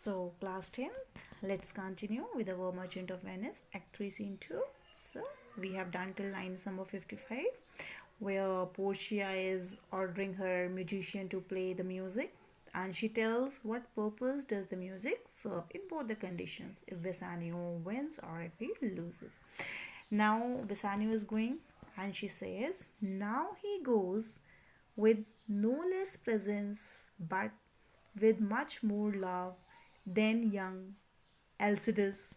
So, class 10th, let's continue with our Merchant of Venice, Act 3, Scene 2. So, we have done till line number 55, where Portia is ordering her musician to play the music, and she tells what purpose does the music serve in both the conditions, if Bassanio wins or if he loses. Now, Bassanio is going, and she says, now he goes with no less presence but with much more love than young Alcides,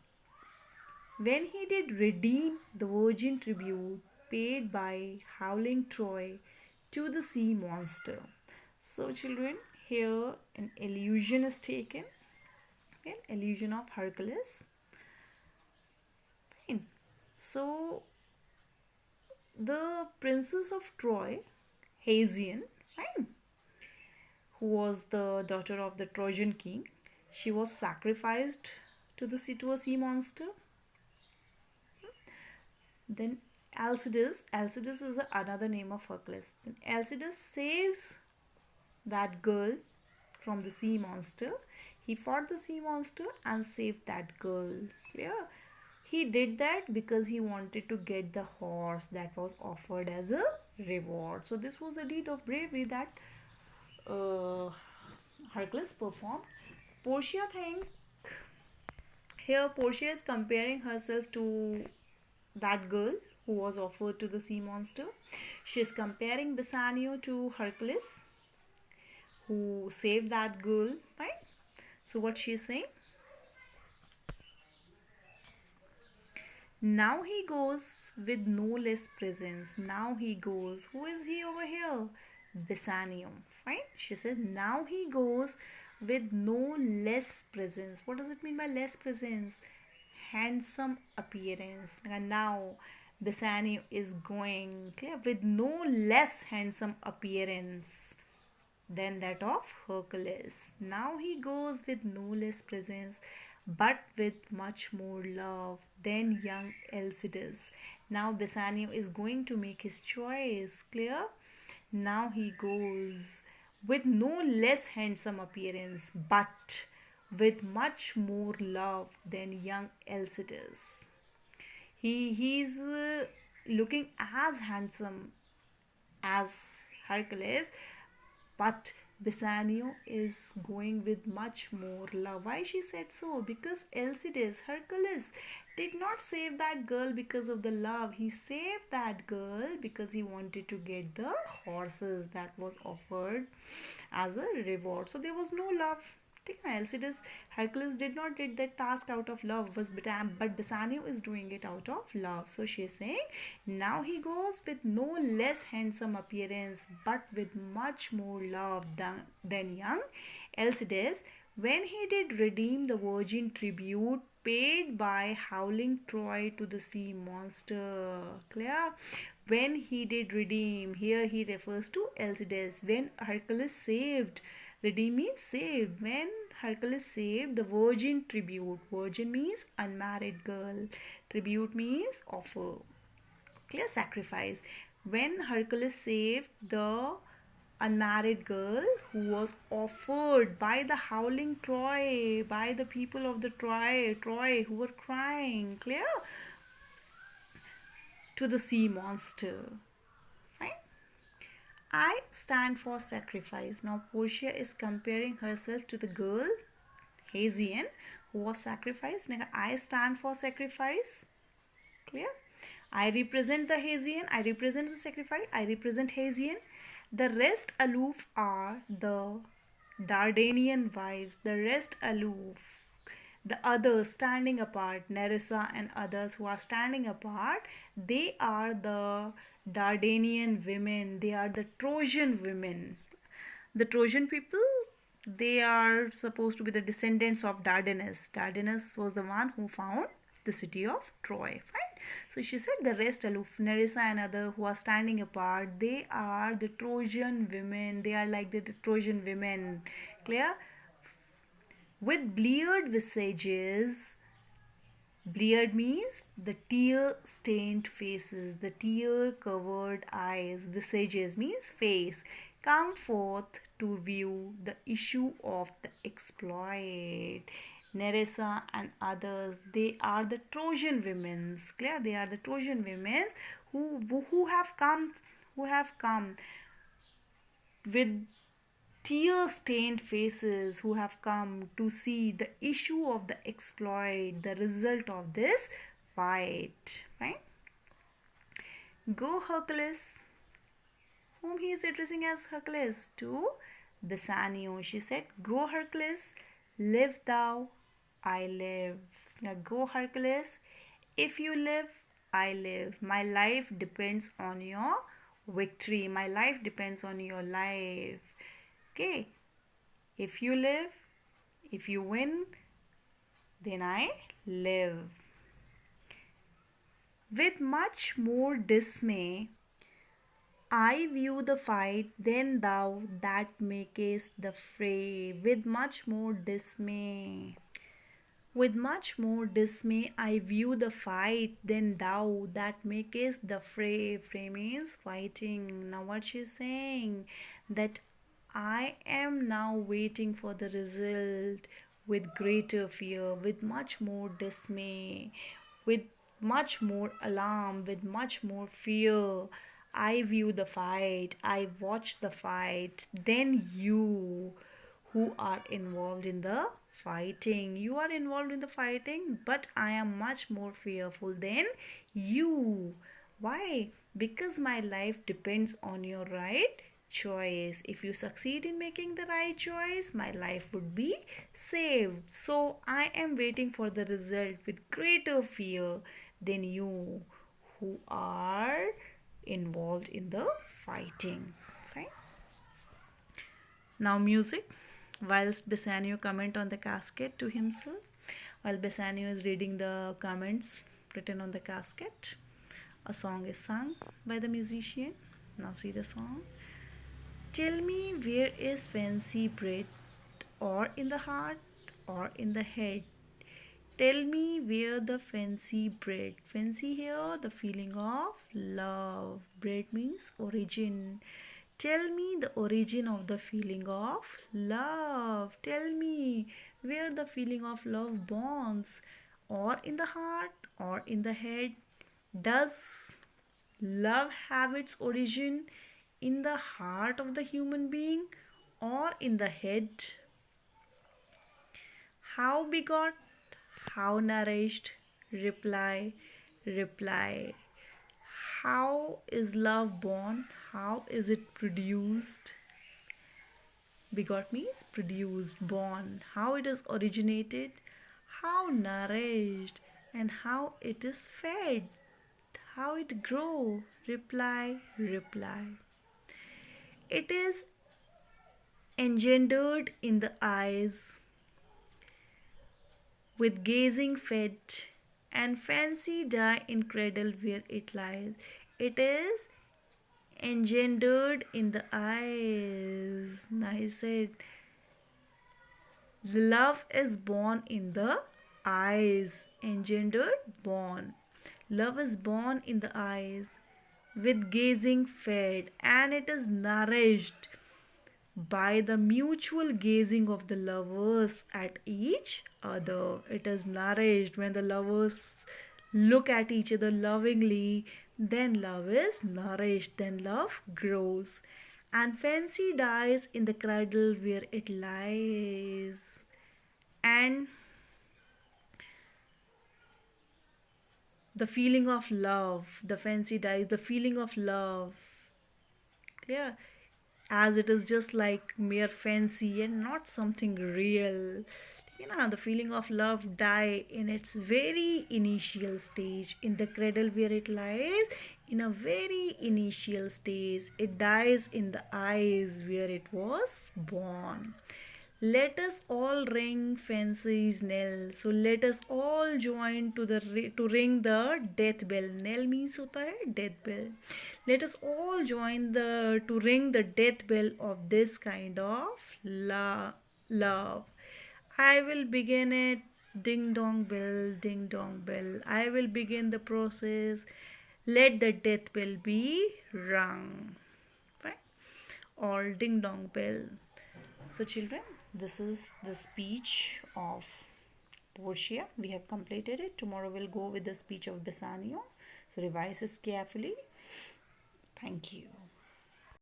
when he did redeem the virgin tribute paid by howling Troy to the sea monster. So, children, here an illusion is taken, an illusion of Hercules. Fine. So, the princess of Troy, Hesione, fine, who was the daughter of the Trojan king, she was sacrificed to a sea monster. Then Alcides is another name of Hercules. Then Alcides saves that girl from the sea monster. He fought the sea monster and saved that girl. Clear? He did that because he wanted to get the horse that was offered as a reward. So this was a deed of bravery that uh, Hercules performed. Portia think here Portia is comparing herself to that girl who was offered to the sea monster. She is comparing Bassanio to Hercules who saved that girl. Fine. So what she is saying? Now he goes with no less presence. Now he goes. Who is he over here? Bassanio. Fine. She said now he goes with no less presence. What does it mean by less presence? Handsome appearance. And now Bassanio is going, clear, with no less handsome appearance than that of Hercules. Now he goes with no less presence but with much more love than young Alcides. Now Bassanio is going to make his choice, clear? Now he goes with no less handsome appearance but with much more love than young Alcides. He's looking as handsome as Hercules, but Bassanio is going with much more love. Why she said so? Because Alcides, Hercules, did not save that girl because of the love. He saved that girl because he wanted to get the horses that was offered as a reward. So there was no love. Alcides, Hercules did not did that task out of love, but Bassanio is doing it out of love. So she is saying, now he goes with no less handsome appearance, but with much more love than young Alcides, when he did redeem the virgin tribute paid by howling Troy to the sea monster. Clear? When he did redeem, here he refers to Alcides. When Hercules saved, redeem means saved. When Hercules saved the virgin tribute, virgin means unmarried girl, tribute means offer, clear, sacrifice. When Hercules saved the unmarried girl who was offered by the howling Troy, by the people of the Troy who were crying, clear, to the sea monster. Fine. I stand for sacrifice. Now Portia is comparing herself to the girl Hesione who was sacrificed. Now I stand for sacrifice. Clear? I represent the Hesione. I represent the sacrifice. I represent Hesione. The rest aloof are the Dardanian wives. The rest aloof. The others standing apart, Nerissa and others who are standing apart, they are the Dardanian women. They are the Trojan women. The Trojan people, they are supposed to be the descendants of Dardanus. Dardanus was the one who found the city of Troy. Fine. So she said the rest aloof, Nerissa and others who are standing apart, they are the Trojan women. They are like the Trojan women. Clear? With bleared visages. Bleared means the tear-stained faces, the tear-covered eyes. Visages means face. come forth to view the issue of the exploit. Nerissa and others, they are the Trojan women's. Clear? They are the Trojan women's who have come with tear-stained faces, who have come to see the issue of the exploit, the result of this fight. Right? Go Hercules, whom he is addressing as Hercules, to Bassanio. She said, go Hercules, live thou, I live. Now go Hercules, if you live, I live. My life depends on your victory. My life depends on your life. Okay, if you live, if you win, then I live. With much more dismay, I view the fight than thou that makest the fray. With much more dismay. With much more dismay, I view the fight than thou that makest the fray. Fray means fighting. Now, what she's saying, that I am now waiting for the result with greater fear, with much more dismay, with much more alarm, with much more fear. I view the fight, I watch the fight, than you who are involved in the fighting. You are involved in the fighting, but I am much more fearful than you. Why? Because my life depends on your right choice. If you succeed in making the right choice, my life would be saved. So I am waiting for the result with greater fear than you who are involved in the fighting. Fine. Now music. Whilst Bassanio comment on the casket to himself, while Bassanio is reading the comments written on the casket, a song is sung by the musician. Now see the song. Tell me, where is fancy bred, or in the heart, or in the head? Tell me where the fancy bred. Fancy here, the feeling of love. Bred means origin. Tell me the origin of the feeling of love. Tell me where the feeling of love bonds, or in the heart, or in the head. Does love have its origin in the heart of the human being, or in the head? How begot, how nourished? Reply, reply. How is love born? How is it produced? Begot means produced, born. How it is originated? How nourished? And how it is fed? How it grow? Reply, reply. It is engendered in the eyes, with gazing fed, and fancy die in cradle where it lies. It is engendered in the eyes. Now he said, love is born in the eyes. Engendered, born. Love is born in the eyes, with gazing fed, and it is nourished by the mutual gazing of the lovers at each other. It is nourished when the lovers look at each other lovingly, then love is nourished, then love grows. And fancy dies in the cradle where it lies. And the feeling of love, the fancy dies, the feeling of love. Clear? As it is just like mere fancy and not something real. The feeling of love die in its very initial stage, in the cradle where it lies. In a very initial stage, it dies in the eyes where it was born. Let us all ring fancy's knell. So let us all join to ring the death bell. Knell means hota hai death bell. Let us all join to ring the death bell of this kind of love. I will begin it. Ding dong bell, ding dong bell. I will begin the process. Let the death bell be rung. Right? or ding dong bell. So, children, this is the speech of Portia. We have completed it. Tomorrow we'll go with the speech of Bassanio. So, revise this carefully. Thank you.